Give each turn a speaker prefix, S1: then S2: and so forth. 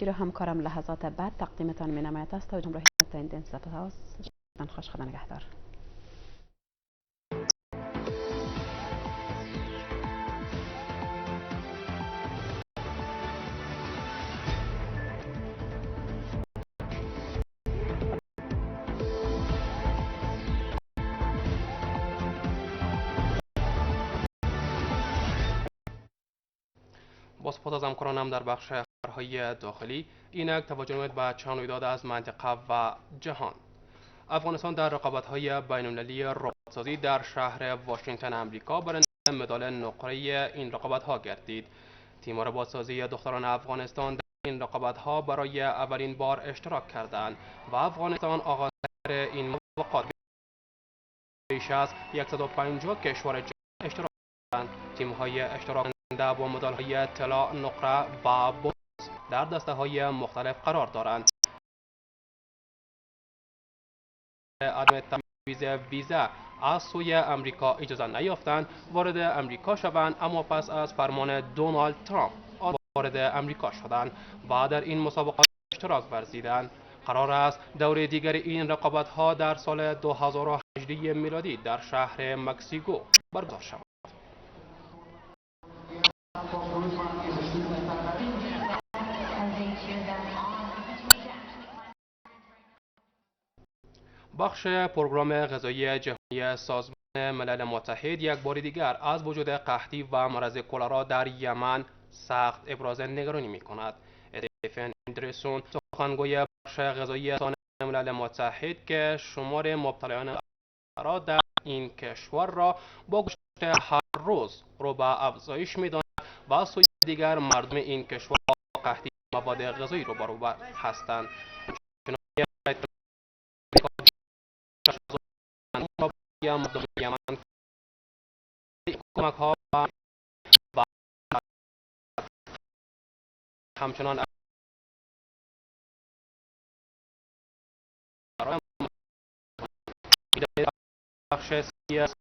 S1: رو همکارم لحظات بعد تقدیمتان می نماید است تا جمهوری تا این دین سپاس خوش خدا نگهدار.
S2: با سپاس از همکارانم در بخش خبرهای داخلی. اینک توجه به چند رویداد از منطقه و جهان. افغانستان در رقابت‌های بین‌المللی ربات‌سازی در شهر واشنگتن آمریکا برنده مدال نقره این رقابت‌ها گردید. تیم ربات‌سازی دختران افغانستان در این رقابت‌ها برای اولین بار اشتراک کردند و افغانستان آغاز این مسابقات بیش از 150 کشور جهان اشتراک کردند. تیم‌های اشتراک کننده با مدال‌های طلا، نقره و برنز در دسته‌های مختلف قرار دارند. عدم تجویز ویزا از سوی امریکا اجازه نیافتند وارد امریکا شوند، اما پس از فرمان دونالد ترامپ وارد امریکا شدند و در این مسابقات اشتراک ورزیدند. قرار است دور دیگر این رقابت‌ها در سال 2018 میلادی در شهر مکسیکو برگزار شود. بخش پروگرام غذایی جهانی سازمان ملل متحد یک بار دیگر از وجود قحطی و مرض کلرا در یمن سخت ابراز نگرانی می‌کند. استیفن اندرسون، سخنگوی بخش غذایی سازمان ملل متحد که شمار مبتلایان کلرا در این کشور را با گذشت هر روز رو به افزایش می‌داند و از سوی دیگر مردم این کشور با قحطی مواد غذایی روبرو هستند. مردم یمن کمک‌ها و همچنان برای بخش سیاسی